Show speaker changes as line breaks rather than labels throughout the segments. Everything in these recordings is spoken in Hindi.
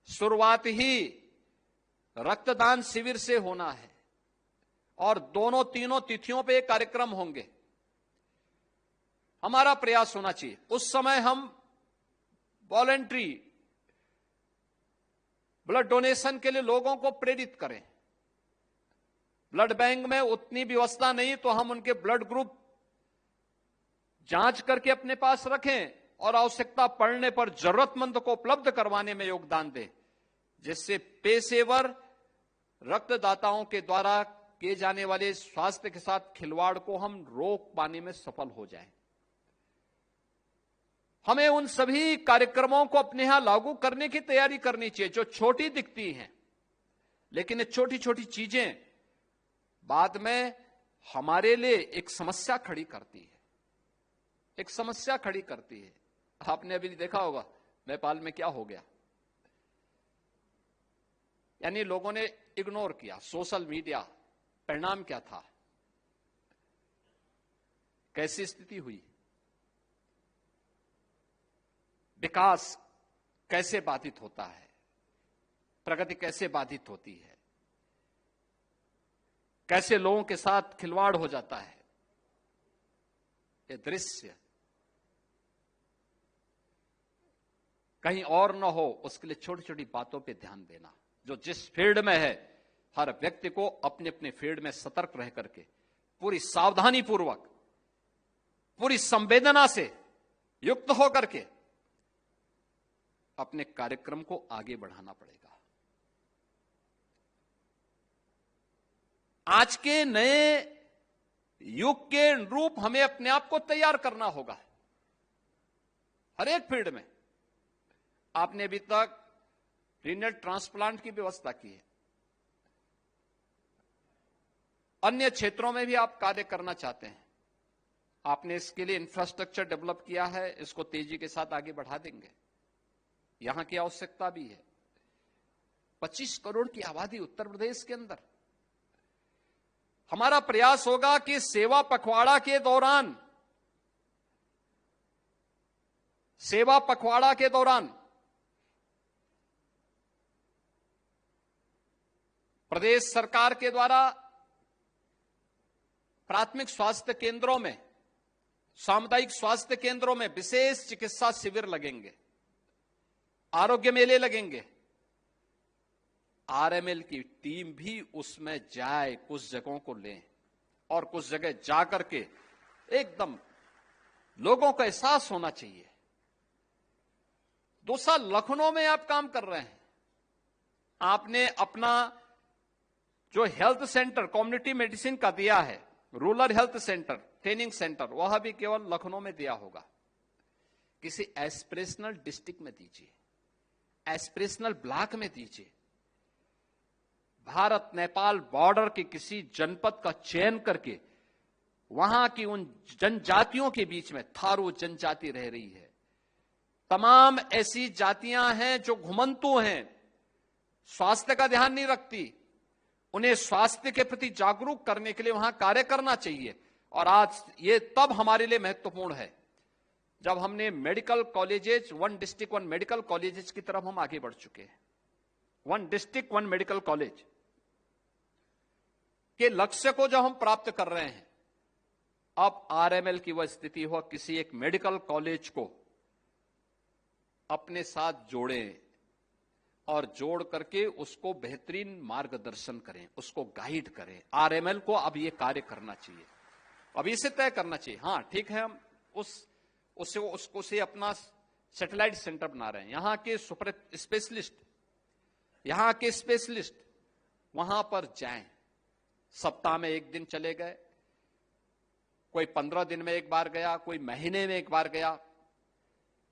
शुरुआत ही रक्तदान शिविर से होना है और दोनों तीनों तिथियों पे कार्यक्रम होंगे। हमारा प्रयास होना चाहिए उस समय हम वॉलेंट्री ब्लड डोनेशन के लिए लोगों को प्रेरित करें। ब्लड बैंक में उतनी व्यवस्था नहीं तो हम उनके ब्लड ग्रुप जांच करके अपने पास रखें और आवश्यकता पड़ने पर जरूरतमंद को उपलब्ध करवाने में योगदान दें, जिससे पेशेवर रक्तदाताओं के द्वारा किए जाने वाले स्वास्थ्य के साथ खिलवाड़ को हम रोक पाने में सफल हो जाएं। हमें उन सभी कार्यक्रमों को अपने यहां लागू करने की तैयारी करनी चाहिए जो छोटी दिखती हैं, लेकिन ये छोटी छोटी चीजें बाद में हमारे लिए एक समस्या खड़ी करती है, एक समस्या खड़ी करती है। आपने अभी देखा होगा नेपाल में क्या हो गया, यानी लोगों ने इग्नोर किया सोशल मीडिया, परिणाम क्या था, कैसी स्थिति हुई, विकास कैसे बाधित होता है, प्रगति कैसे बाधित होती है, कैसे लोगों के साथ खिलवाड़ हो जाता है। ये दृश्य कहीं और न हो, उसके लिए छोटी छोटी बातों पे ध्यान देना। जो जिस फील्ड में है, हर व्यक्ति को अपने अपने फील्ड में सतर्क रह करके पूरी सावधानी पूर्वक, पूरी संवेदना से युक्त होकर के अपने कार्यक्रम को आगे बढ़ाना पड़ेगा। आज के नए युग के अनुरूप हमें अपने आप को तैयार करना होगा। हर एक फील्ड में आपने अभी तक रीनल ट्रांसप्लांट की व्यवस्था की है, अन्य क्षेत्रों में भी आप कार्य करना चाहते हैं, आपने इसके लिए इंफ्रास्ट्रक्चर डेवलप किया है, इसको तेजी के साथ आगे बढ़ा देंगे। यहां की आवश्यकता भी है। 25 करोड़ की आबादी उत्तर प्रदेश के अंदर, हमारा प्रयास होगा कि सेवा पखवाड़ा के दौरान प्रदेश सरकार के द्वारा प्राथमिक स्वास्थ्य केंद्रों में, सामुदायिक स्वास्थ्य केंद्रों में विशेष चिकित्सा शिविर लगेंगे, आरोग्य मेले लगेंगे। आरएमएल की टीम भी उसमें जाए, कुछ जगहों को लें और कुछ जगह जाकर के एकदम लोगों का एहसास होना चाहिए। दूसरा, लखनऊ में आप काम कर रहे हैं, आपने अपना जो हेल्थ सेंटर कम्युनिटी मेडिसिन का दिया है, rural health centre training centre, वह भी केवल लखनऊ में दिया होगा। किसी एस्पिरेशनल डिस्ट्रिक्ट में दीजिए, एस्पिरेशनल ब्लॉक में दीजिए। भारत नेपाल बॉर्डर के किसी जनपद का चयन करके वहां की उन जनजातियों के बीच में, थारू जनजाति रह रही है, तमाम ऐसी जातियां हैं जो घुमंतु हैं, स्वास्थ्य का ध्यान नहीं रखती, उन्हें स्वास्थ्य के प्रति जागरूक करने के लिए वहां कार्य करना चाहिए। और आज ये तब हमारे लिए महत्वपूर्ण है जब हमने medical colleges, 1 district 1 medical colleges की तरफ हम आगे बढ़ चुके हैं। 1 डिस्ट्रिक्ट 1 मेडिकल कॉलेज के लक्ष्य को जब हम प्राप्त कर रहे हैं, अब आरएमएल की वह स्थिति हो, किसी एक मेडिकल कॉलेज को अपने साथ जोड़ें और जोड़ करके उसको बेहतरीन मार्गदर्शन करें, उसको गाइड करें। आरएमएल को अब ये कार्य करना चाहिए, अब इसे तय करना चाहिए। हां ठीक है, हम उसको से अपना सैटेलाइट सेंटर बना रहे हैं। यहां के सुपर स्पेशलिस्ट, यहां के स्पेशलिस्ट वहां पर जाएं, सप्ताह में 1 दिन चले गए, कोई 15 दिन में एक बार गया, कोई महीने में एक बार गया।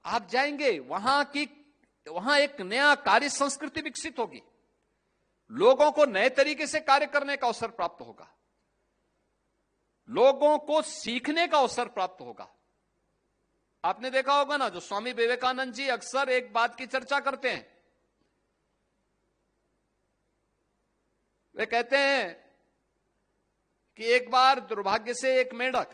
आप जाएंगे वहां एक नया कार्य संस्कृति विकसित होगी, लोगों को नए तरीके से कार्य करने का अवसर प्राप्त होगा, लोगों को सीखने का अवसर प्राप्त होगा। आपने देखा होगा ना, जो स्वामी विवेकानंद जी अक्सर एक बात की चर्चा करते हैं, वे कहते हैं कि एक बार दुर्भाग्य से एक मेंढक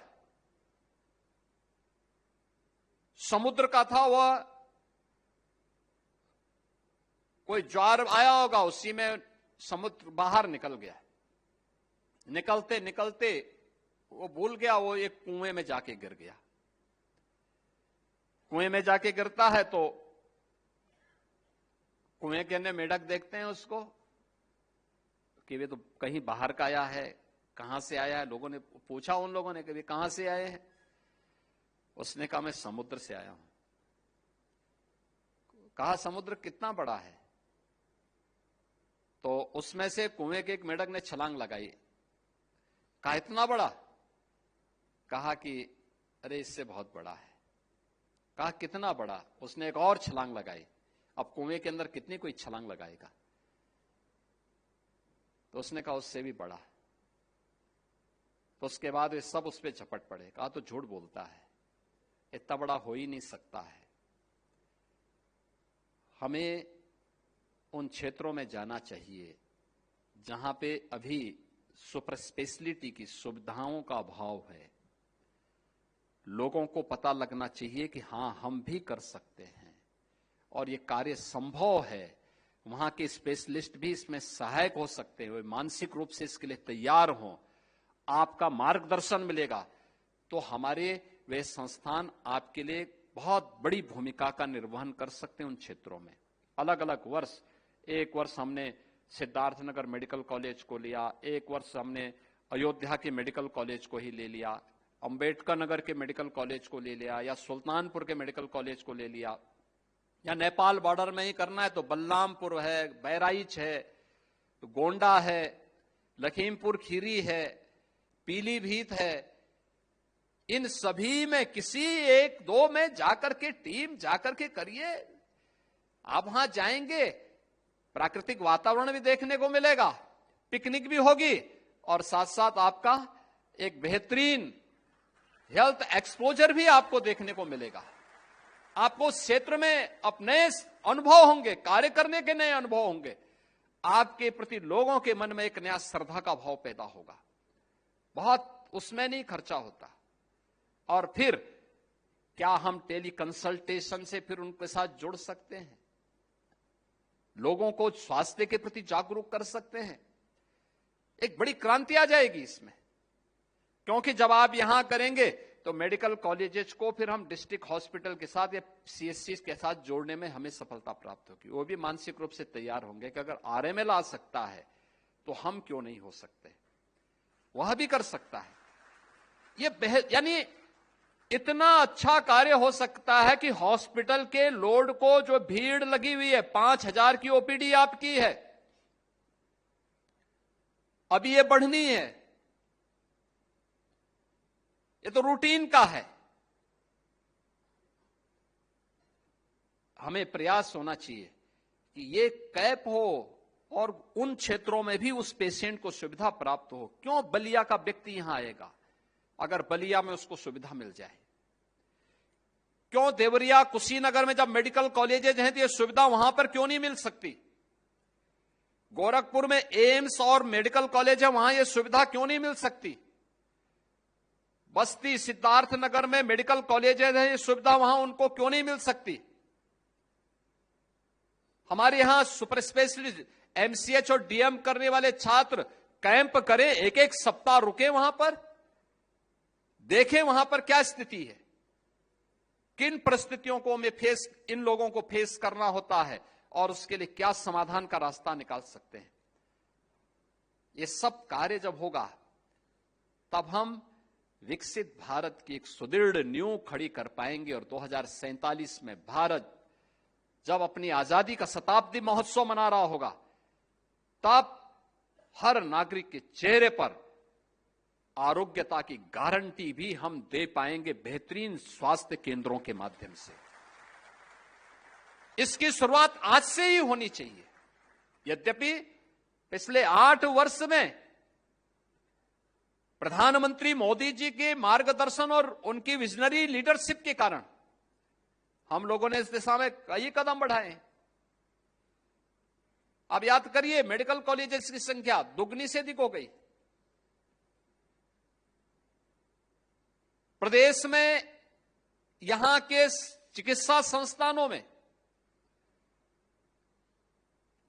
समुद्र का था, वह कोई ज्वार आया होगा, उसी में समुद्र बाहर निकल गया। निकलते निकलते वो भूल गया, वो एक कुएं में जाके गिर गया। कुएं में जाके गिरता है तो कुएं के अंदर मेढक देखते हैं उसको कि वे तो कहीं बाहर का आया है, कहां से आया है। लोगों ने पूछा उन लोगों ने कि वे कहां से आए हैं। उसने कहा मैं समुद्र से आया हूं। कहा समुद्र कितना बड़ा है? तो उसमें से कुएं के एक मेढक ने छलांग लगाई। कहा इतना बड़ा? कहा कि अरे इससे बहुत बड़ा है। कहा कितना बड़ा? उसने एक और छलांग लगाई। अब कुएं के अंदर कितनी कोई छलांग लगाएगा? तो उसने कहा उससे भी बड़ा। तो उसके बाद वे सब उस पर झपट पड़े। कहा तो झूठ बोलता है, इतना बड़ा हो ही नहीं सकता है। हमें उन क्षेत्रों में जाना चाहिए जहां पे अभी सुपर स्पेशलिटी की सुविधाओं का अभाव है। लोगों को पता लगना चाहिए कि हां हम भी कर सकते हैं और ये कार्य संभव है। वहां के स्पेशलिस्ट भी इसमें सहायक हो सकते हैं, वे मानसिक रूप से इसके लिए तैयार हों, आपका मार्गदर्शन मिलेगा तो हमारे वे संस्थान आपके लिए बहुत बड़ी भूमिका का निर्वहन कर सकते हैं उन क्षेत्रों में। अलग अलग वर्ष, एक वर्ष हमने सिद्धार्थनगर मेडिकल कॉलेज को लिया, एक वर्ष हमने अयोध्या के मेडिकल कॉलेज को ही ले लिया, अंबेडकर नगर के मेडिकल कॉलेज को ले लिया, या सुल्तानपुर के मेडिकल कॉलेज को ले लिया, या नेपाल बॉर्डर में ही करना है तो बलरामपुर है, बहराइच है, तो गोंडा है, लखीमपुर खीरी है, पीलीभीत है। इन सभी में किसी एक दो में जाकर के टीम जाकर के करिए। आप वहां जाएंगे, प्राकृतिक वातावरण भी देखने को मिलेगा, पिकनिक भी होगी और साथ साथ आपका एक बेहतरीन हेल्थ एक्सपोजर भी आपको देखने को मिलेगा। आपको उस क्षेत्र में अपने अनुभव होंगे, कार्य करने के नए अनुभव होंगे। आपके प्रति लोगों के मन में एक नया श्रद्धा का भाव पैदा होगा। बहुत उसमें नहीं खर्चा होता। और फिर क्या हम टेली कंसल्टेशन से फिर उनके साथ जुड़ सकते हैं, लोगों को स्वास्थ्य के प्रति जागरूक कर सकते हैं। एक बड़ी क्रांति आ जाएगी इसमें, क्योंकि जब आप यहां करेंगे तो मेडिकल कॉलेजेस को फिर हम डिस्ट्रिक्ट हॉस्पिटल के साथ या सीएससी के साथ जोड़ने में हमें सफलता प्राप्त होगी। वो भी मानसिक रूप से तैयार होंगे कि अगर आरएमएल आ सकता है तो हम क्यों नहीं हो सकते, वह भी कर सकता है। ये यानी इतना अच्छा कार्य हो सकता है कि हॉस्पिटल के लोड को, जो भीड़ लगी हुई है, 5000 की ओपीडी आपकी है, अभी ये बढ़नी है, ये तो रूटीन का है। हमें प्रयास होना चाहिए कि ये कैप हो और उन क्षेत्रों में भी उस पेशेंट को सुविधा प्राप्त हो। क्यों बलिया का व्यक्ति यहां आएगा अगर बलिया में उसको सुविधा मिल जाए? क्यों देवरिया, कुशीनगर में जब मेडिकल कॉलेजेस हैं तो ये सुविधा वहां पर क्यों नहीं मिल सकती? गोरखपुर में एम्स और मेडिकल कॉलेज है, वहां ये सुविधा क्यों नहीं मिल सकती? बस्ती, सिद्धार्थनगर में मेडिकल कॉलेजेस हैं, ये सुविधा वहां उनको क्यों नहीं मिल सकती? हमारे यहां सुपर स्पेशलिस्ट एमसीएच और डीएम करने वाले छात्र कैंप करें, एक एक सप्ताह रुके वहां पर, देखें वहां पर क्या स्थिति है, किन परिस्थितियों को में इन लोगों को फेस करना होता है और उसके लिए क्या समाधान का रास्ता निकाल सकते हैं। ये सब कार्य जब होगा तब हम विकसित भारत की एक सुदृढ़ नींव खड़ी कर पाएंगे। और 2047 में भारत जब अपनी आजादी का शताब्दी महोत्सव मना रहा होगा, तब हर नागरिक के चेहरे पर आरोग्यता की गारंटी भी हम दे पाएंगे बेहतरीन स्वास्थ्य केंद्रों के माध्यम से। इसकी शुरुआत आज से ही होनी चाहिए। यद्यपि पिछले 8 वर्ष में प्रधानमंत्री मोदी जी के मार्गदर्शन और उनकी विजनरी लीडरशिप के कारण हम लोगों ने इस दिशा में कई कदम बढ़ाए। अब याद करिए, मेडिकल कॉलेजेस की संख्या दुगनी से अधिक हो गई। प्रदेश में यहां के चिकित्सा संस्थानों में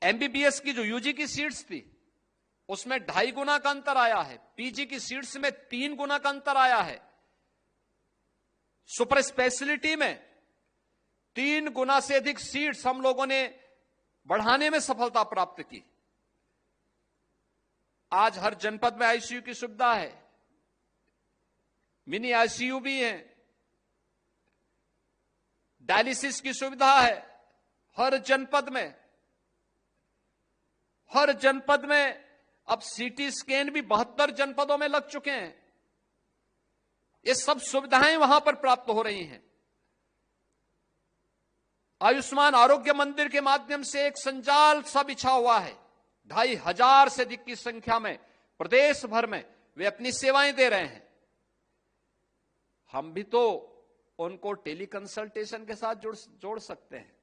एमबीबीएस की जो यूजी की सीट्स थी उसमें 2.5 गुना का अंतर आया है, पीजी की सीट्स में 3 गुना का अंतर आया है, सुपर स्पेशलिटी में 3 गुना से अधिक सीट्स हम लोगों ने बढ़ाने में सफलता प्राप्त की। आज हर जनपद में आईसीयू की सुविधा है, मिनी आईसीयू भी है, डायलिसिस की सुविधा है हर जनपद में। हर जनपद में अब सीटी स्कैन भी 72 जनपदों में लग चुके हैं। ये सब सुविधाएं वहां पर प्राप्त हो रही हैं। आयुष्मान आरोग्य मंदिर के माध्यम से एक संजाल सा बिछा हुआ है, 2,500 से अधिक की संख्या में प्रदेश भर में वे अपनी सेवाएं दे रहे हैं। हम भी तो उनको टेली कंसल्टेशन के साथ जोड़ सकते हैं।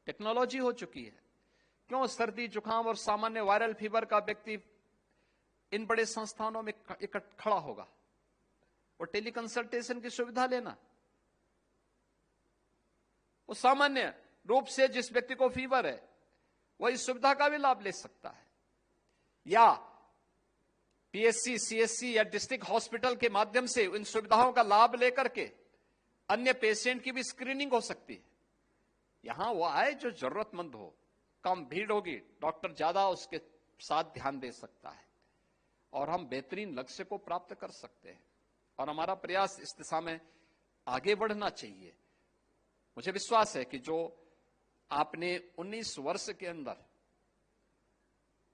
टेक्नोलॉजी हो चुकी है, क्यों सर्दी जुकाम और सामान्य वायरल फीवर का व्यक्ति इन बड़े संस्थानों में खड़ा होगा और टेली कंसल्टेशन की सुविधा लेना। वो सामान्य रूप से जिस व्यक्ति को फीवर है वह इस सुविधा का भी लाभ ले सकता है, या पीएससी, सीएससी या डिस्ट्रिक्ट हॉस्पिटल के माध्यम से इन सुविधाओं का लाभ लेकर के अन्य पेशेंट की भी स्क्रीनिंग हो सकती है। यहां वो आए जो जरूरतमंद हो, कम भीड़ होगी, डॉक्टर ज्यादा उसके साथ ध्यान दे सकता है और हम बेहतरीन लक्ष्य को प्राप्त कर सकते हैं। और हमारा प्रयास इस दिशा में आगे बढ़ना चाहिए। मुझे विश्वास है कि जो आपने 19 वर्ष के अंदर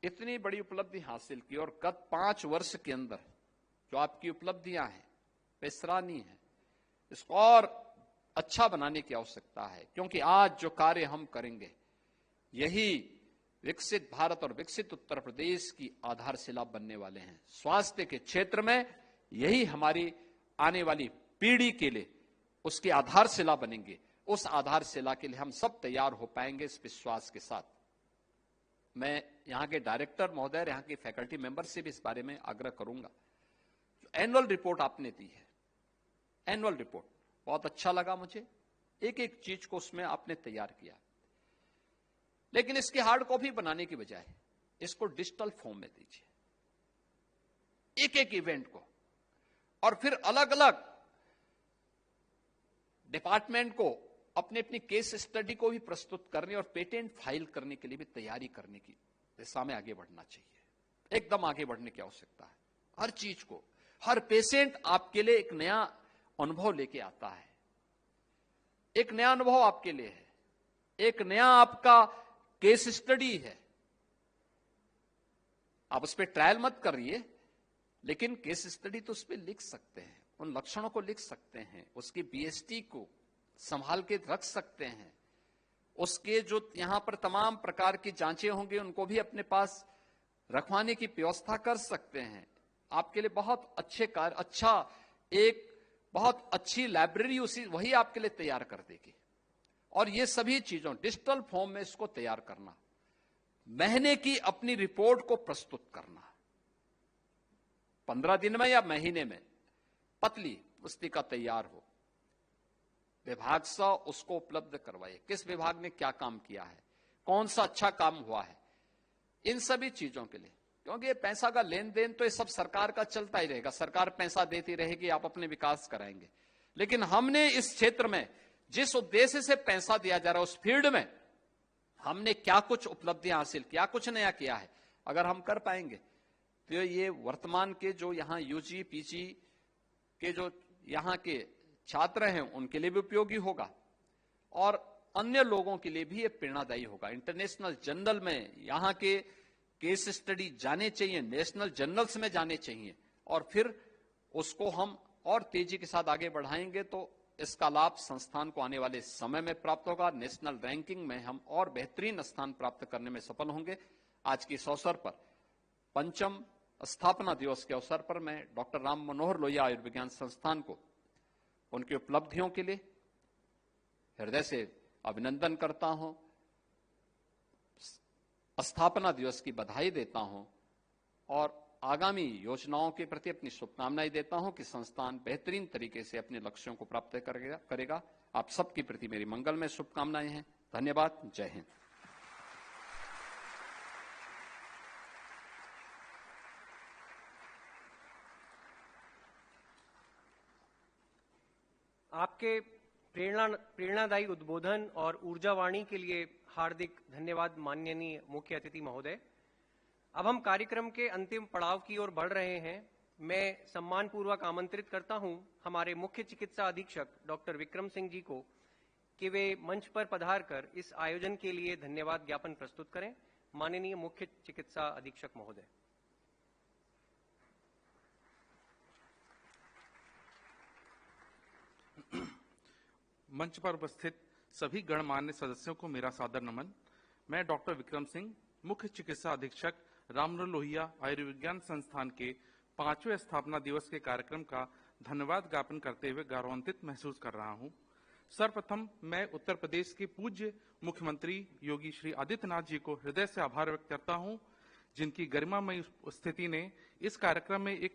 इतनी बड़ी उपलब्धि हासिल की और गत 5 वर्ष के अंदर जो आपकी उपलब्धियां हैं वे सराहनीय हैं। इसको और अच्छा बनाने की आवश्यकता है, क्योंकि आज जो कार्य हम करेंगे यही विकसित भारत और विकसित उत्तर प्रदेश की आधारशिला बनने वाले हैं। स्वास्थ्य के क्षेत्र में यही हमारी आने वाली पीढ़ी के लिए उसकी आधारशिला बनेंगे। उस आधारशिला के लिए हम सब तैयार हो पाएंगे इस विश्वास के साथ। मैं यहां के डायरेक्टर महोदय, यहां के फैकल्टी मेंबर से भी इस बारे में आग्रह करूंगा। जो एनुअल रिपोर्ट आपने दी है, एनुअल रिपोर्ट बहुत अच्छा लगा मुझे। एक एक चीज को उसमें आपने तैयार किया, लेकिन इसकी हार्ड कॉपी बनाने की बजाय इसको डिजिटल फॉर्म में दीजिए, एक एक इवेंट को, और फिर अलग अलग डिपार्टमेंट को अपने अपनी केस स्टडी को भी प्रस्तुत करने और पेटेंट फाइल करने के लिए भी तैयारी करने की दिशा में आगे बढ़ना चाहिए। एकदम आगे बढ़ने की आवश्यकता है। हर चीज को, हर पेशेंट आपके लिए एक नया अनुभव लेके आता है, एक नया अनुभव आपके लिए है, एक नया आपका केस स्टडी है। आप उस पर ट्रायल मत करिए, लेकिन केस स्टडी तो उस पर लिख सकते हैं, उन लक्षणों को लिख सकते हैं, उसकी बीएसटी को संभाल के रख सकते हैं, उसके जो यहां पर तमाम प्रकार की जांचें होंगी उनको भी अपने पास रखवाने की व्यवस्था कर सकते हैं। आपके लिए बहुत अच्छे कार्य, अच्छा एक बहुत अच्छी लाइब्रेरी वही आपके लिए तैयार कर देगी। और ये सभी चीजों डिजिटल फॉर्म में इसको तैयार करना, महीने की अपनी रिपोर्ट को प्रस्तुत करना, 15 दिन में या महीने में पतली पुस्तिका तैयार हो, विभाग से उसको उपलब्ध करवाइए। किस विभाग ने क्या काम किया है, कौन सा अच्छा काम हुआ है, इन सभी चीजों के लिए। क्योंकि ये पैसा का लेन देन तो ये सब सरकार का चलता ही रहेगा, सरकार पैसा देती रहेगी, आप अपने विकास कराएंगे। लेकिन हमने इस क्षेत्र में जिस उद्देश्य से पैसा दिया जा रहा है उस फील्ड में हमने क्या कुछ उपलब्धियां हासिल किया, कुछ नया किया है, अगर हम कर पाएंगे तो ये वर्तमान के जो यहाँ यूजी पीजी के जो यहाँ के छात्र हैं उनके लिए भी उपयोगी होगा और अन्य लोगों के लिए भी ये प्रेरणादायी होगा। इंटरनेशनल जर्नल में यहाँ के केस स्टडी जाने चाहिए, नेशनल जर्नल्स में जाने चाहिए, और फिर उसको हम और तेजी के साथ आगे बढ़ाएंगे तो इसका लाभ संस्थान को आने वाले समय में प्राप्त होगा। नेशनल रैंकिंग में हम और बेहतरीन स्थान प्राप्त करने में सफल होंगे। आज के इस अवसर पर, पंचम स्थापना दिवस के अवसर पर, मैं डॉक्टर राम मनोहर लोहिया आयुर्विज्ञान संस्थान को उनकी उपलब्धियों के लिए हृदय से अभिनंदन करता हूं, स्थापना दिवस की बधाई देता हूं और आगामी योजनाओं के प्रति अपनी शुभकामनाएं देता हूं कि संस्थान बेहतरीन तरीके से अपने लक्ष्यों को प्राप्त करेगा। आप सबके प्रति मेरी मंगलमय शुभकामनाएं हैं। धन्यवाद। जय हिंद।
आपके प्रेरणादायी उद्बोधन और ऊर्जावाणी के लिए हार्दिक धन्यवाद माननीय मुख्य अतिथि महोदय। अब हम कार्यक्रम के अंतिम पड़ाव की ओर बढ़ रहे हैं। मैं सम्मानपूर्वक आमंत्रित करता हूं हमारे मुख्य चिकित्सा अधीक्षक डॉक्टर विक्रम सिंह जी को कि वे मंच पर पधार कर इस आयोजन के लिए धन्यवाद ज्ञापन प्रस्तुत करें। माननीय मुख्य चिकित्सा अधीक्षक महोदय।
मंच पर उपस्थित सभी गणमान्य सदस्यों को मेरा सादर नमन। मैं डॉक्टर विक्रम सिंह, मुख्य चिकित्सा अधीक्षक राममनोहर लोहिया आयुर्विज्ञान संस्थान के 5वें स्थापना दिवस के कार्यक्रम का धन्यवाद ज्ञापन करते हुए गौरवान्वित महसूस कर रहा हूं। सर्वप्रथम मैं उत्तर प्रदेश के पूज्य मुख्यमंत्री योगी श्री आदित्यनाथ जी को हृदय से आभार व्यक्त करता हूं, जिनकी गरिमामयी उपस्थिति ने इस कार्यक्रम में एक